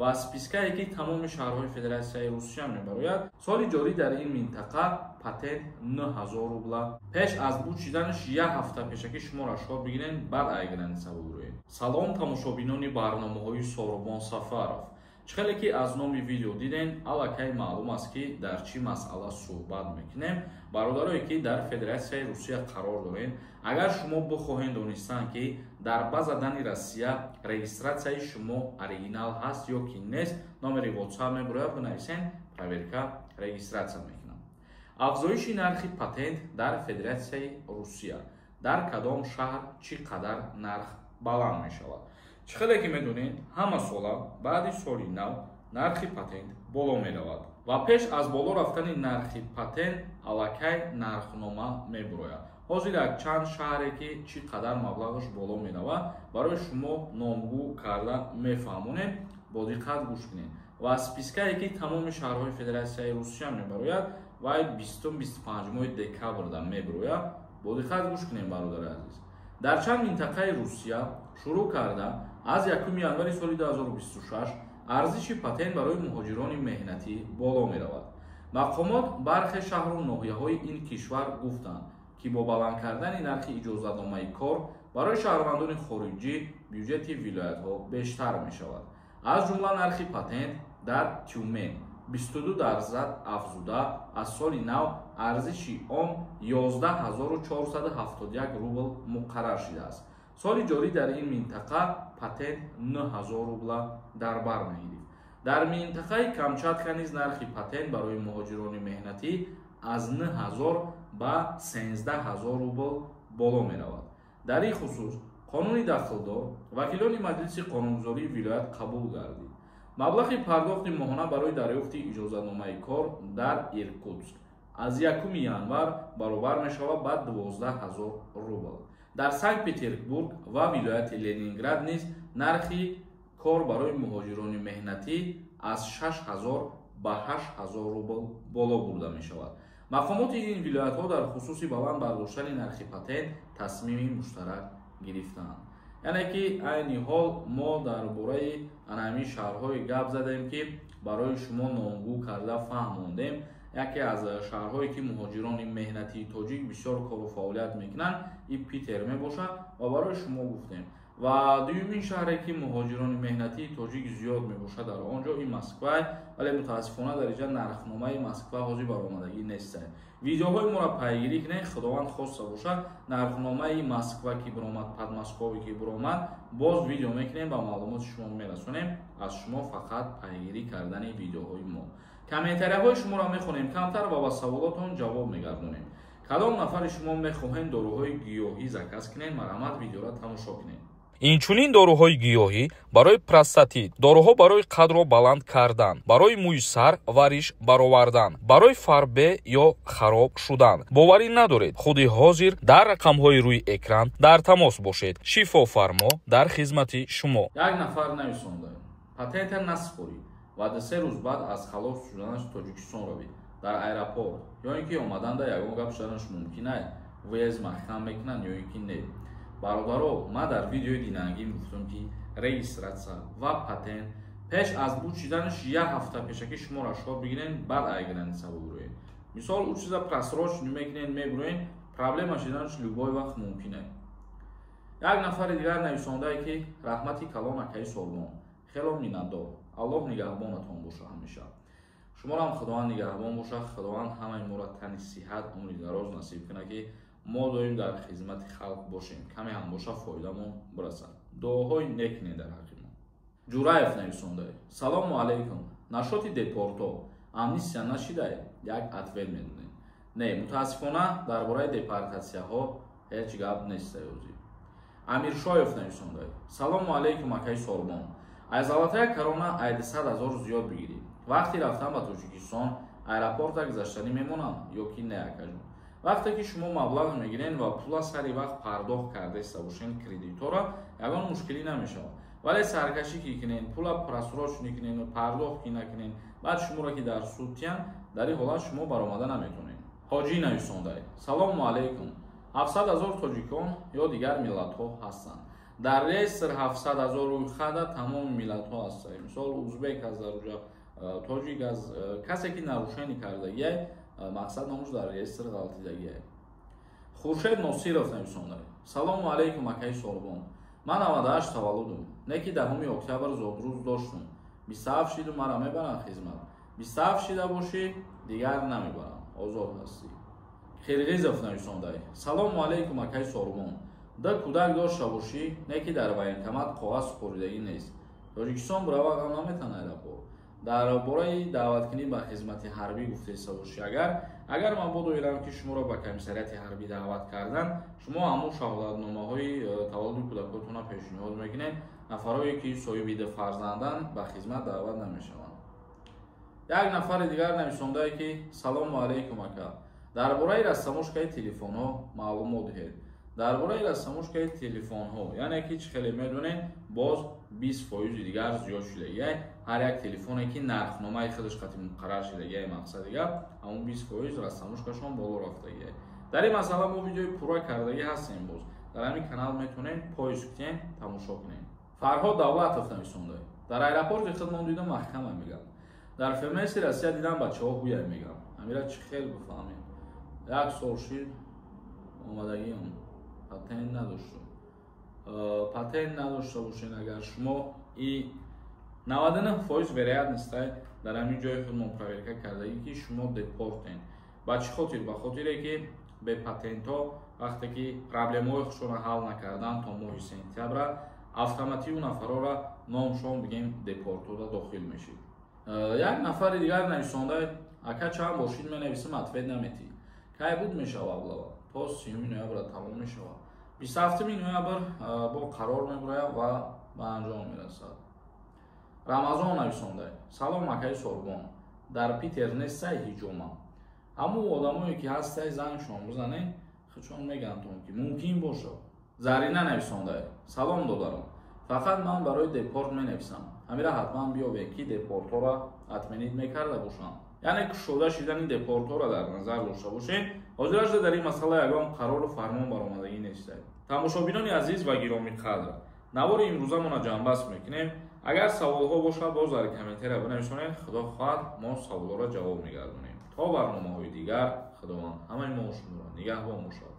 ва спискае ки тамоми шаҳрҳои Федератсияи Русия мебарояд, соли ҷорӣ дар ин минтақа патент 9000 рубла пеш аз буд шиданаш як ҳафта пешакӣ шумо расход бигирен, баъд ай граница бигӯед. Салом тамошобинони барномаҳои Сорубон Сафаров. Чхеле ки аз номи видео диден, аллакай маълум аст ки дар чӣ масъала суҳбат мекунем. Бародарое ки дар Федератсияи Русия қарор дорем, агар шумо бихоҳед донистан ки дар базадани Россия регистратсияи шумо оригинал ҳаст ё ки нест, номери WhatsApp мебарояд, бинависен, проверка регистратсия мекунам. Афзоиши нархи патент дар Федератсияи Русия. Дар кадом шаҳр чӣ қадар нарх баланд мешавад? Чхеле ки медонед, ҳама сола баъди соли нав нархи патент боло меравад ва пеш аз боло рафтани нархи патент аллакай нархнома мебарояд. ҳозир якчанд шаҳре ки чӣ қадар маблағаш боло меравад, барои шумо номгӯ карда мефаҳмонем, бо диққат гӯш кунед. ва спискае ки тамоми шаҳрҳои Федератсияи Русия мебарояд, вай 20-25 декабр мебарояд, бо диққат гӯш кунед бародари азиз. дар чанд минтақаи Русия шурӯъ карда аз 1 январи соли 2026 арзиши патент барои муҳоҷирони меҳнатӣ боло меравад. мақомот бархе шаҳру ноҳияҳои ин кишвар гуфтанд ки бо баланд кардани нархи иҷозатномаи кор барои шаҳрвандони хориҷӣ бюҷети вилоятҳо бештар мешавад. аз ҷумла нархи патент дар Тюмен 22% афзуда аз соли нав арзиши он 11471 рубл муқаррар шудааст. соли ҷорӣ дар ин минтақа патент 9000 рубла дар бар мегирифт. дар минтақаи Камчатка низ нархи патент барои муҳоҷирони меҳнатӣ аз 9000 ба 13000 рубл боло меравад. дар ин хусус қонуни дахлдор вакилони маҷлиси қонунгузории вилоят қабул гардид. маблағи пардохти моҳона барои дарёфти иҷозатномаи кор дар Иркутск аз 1 январ баробар мешавад ба 12000 рубл. дар Санкт-Петербург ва вилояти Ленинград низ нархи кор барои муҳоҷирони меҳнатӣ аз 6000 ба 8000 рубл боло бурда мешавад. мақомоти ин вилоятҳо дар хусуси баланд бардоштани нархи патент тасмими муштарак гирифтаанд. яъне ки айни ҳол мо дар бораи анами шаҳрҳое гап задем ки барои шумо номгӯ карда фаҳмондем. яке аз шаҳрҳое ки муҳоҷирони меҳнатии тоҷик бисёр кору фаъолият мекунанд ин Питер мебошад ва барои шумо гуфтем. ва дуюмин шаҳре ки муҳоҷирони меҳнатии тоҷик зиёд мебошад дар он ҷо ин Москва, вале мутаассифона дар инҷа нархномаи Москва ҳозир баромадагӣ нест. видеоҳои моро пайгирӣ кунед, худованд хоста бошад, нархномаи Москва ки биромад, Подмосковӣ ки биромад, боз видео мекунем ба маълумоти шумо мерасонем. аз шумо фақат пайгирӣ кардани видеоҳои мо. комментарияҳои шуморо мехонем камтар ва ба саволотон ҷавоб мегардонем. кадом нафари шумо мехоҳед доруҳои гиёҳӣ заказ кунед? марҳамат, видеоро тамошо кунед. инчунин доруҳои гиёҳӣ барои простатит, доруҳо барои қадро баланд кардан, барои мӯи сар ва риш баровардан, барои фарбе ё хароб шудан. боварӣ надоред, худи ҳозир дар рақамҳои рӯи экран дар тамос бошед. шифофармо дар хизмати шумо. як нафар нависонда патента наспорид ва 3 рӯз баъд аз халос шуданаш Тоҷикистон равид дар аэропорт, ё ин ки омаданда ягон гап шуданаш мумкин аст вез маҳкам мекунанд ё ин ки не. бародаро, ман дар видеои динангӣ гуфтам ки регистратсия ва патент пеш аз буд шиданаш як ҳафта пешакӣ шумо расход бигирен, баъд ай граница бигӯед. мисол у чиза просрочку мекунед, мебуроед, проблема шиданаш любой вақт мумкин аст. як нафари дигар нависондае ки раҳмати калон акаи Сорубон, хело миннатдор. аллоҳ нигаҳбонатон боша ҳамеша. шуморо ҳам худованд нигаҳбон боша. худованд ҳамаи моро тани сиҳат, умри дароз насиб кунад ки мо доим дар хизмати халқ бошем, каме ҳам боша фоидамон бирасад. дуоҳои нек не дар ҳаққи мо. ҷураев нависондае: салому алайкум, нашоти депорто амнистия нашидае? як ответ медодем. не, мутаассифона дар бораи депортатсияҳо ҳеҷ гап нест. амиршоев нависондае: салому алайкум акаи Сорубон, аз алатая корона айди 100 000 зиёд бигирӣ. вақти рафтан ба Тоҷикистон аэропорта гузаштанӣ мемонанд ё ки не акаҷон? вақте ки шумо маблағ мегиред ва пула сари вақт пардохт кардаиста бошед кредитора, ягон мушкилӣ намешавад. вале саркашӣ ки кунед, пула просрочку кунед, пардохт ки накунед, баъд шуморо ки дар суд тиянд, дар ин ҳолат шумо баромада наметонед. ҳоҷӣ нависондае: салому алайкум, 700 000 тоҷикон ё дигар миллатҳо ҳастанд. дар реестр 700,000 рӯйхада тамоми миллатҳо ҳастанд. мисол узбек аст дар уҷа, тоҷик аст, касе ки нарушение кардагие, мақсад номуш дар реестр ғалтидагие. Хуршед Носиров нависонад: салому алейкум акаи Сорбон. Ман 98 таваллудум. Неки 10 октябр зодрӯз доштум. 27 шиду мара мебарам хизмат. 27 шида бошӣ, дигар намебарам. Озод ҳастӣ. Қирғизов нависонад: салому алейкум акаи Сорбон. Да кӯдак дошта бошӣ, неки дар военкомат коғаз супоридагӣ нест. Тоҷикистон бурава гам наметана аэропорт. дар бораи даъваткунӣ ба хизмати ҳарбӣ гуфтаиста бошӣ. Агар ман бодоирам ки шуморо ба комиссарияти ҳарбӣ даъват кардан, шумо ҳамон шаҳодатномаҳои таваллуди кӯдакотона пешниҳод мекунед. Нафарое ки соҳиби ду фарзанданд ба хизмат даъват намешаванд. Як нафари дигар нависондаe ки салому алейкум ака. Дар бораи растамошкаи телефонҳо маълумот диҳед. дар бораи растамошкаи телефонҳо, яъне ки чӣ хеле медонед, боз 20% дигар зиёд шудагие. ҳар як телефоне ки нархномаи худаш қатъи муқаррар шудагие, мақсади гап ҳамон 20% растамошкашон боло рафтагие. дар ин масъала мо видеои пурра кардагӣ ҳастем. Боз дар ҳамин канал метавонед поиск кунед, тамошо кунед. Фарҳод Давлатов нависонда: дар аэропорти худмон дидам маҳкама мегам. дар ФМС Россия дидам бачаҳо ҳуя мегам. ҳамира чӣ хел бифаҳмем. як сол шид омадагиам патент надоштум. Патент надошта бошед, агар шумо и 99% вероятност дар ҳамин ҷои худмон проверка кардагӣ ки шумо депортен. ба чӣ хотир? Ба хотире ки бе патентҳо вақте ки проблемаҳои худшонро ҳал накардан то моҳи сентябра автоматику нафарора номшон бигем депортода дохил мешид. як нафари дигар нависонда: ака чанд бошид менависим, ответ наметӣ. кай буд мешава аблава? то 30 ноябр тамом мешава. 27 ноябр бо қарор мебурая ва ба анҷом мерасад. Рамазон нависонда: салом акаи Сорбон. дар Питер нестай ҳиҷома. ҳамун одамое ки ҳастай зангшон бизанед, худшон мегӯянд ки мумкин бошад. Зарина нависонда: салом додарам. фақат ман барои депорт менависам. ҳамира ҳатман биёбед ки депортора атменид мекарда бошам. яъне кушода шидани депортора дар назар дошта бошед. ҳозирашда дар ин масъала ягон қарору фармон баромадагӣ нестад. тамошобинони азиз ва гиромиқадр, навори имрӯзамона ҷамъбаст мекунем. агар саволҳо бошад, боз дар комментария бинависонед. худо хоҳад мо саволҳоро ҷавоб мегардонем. то барномаҳои дигар, худованд ҳамаи мо шуморо нигаҳбон бошад.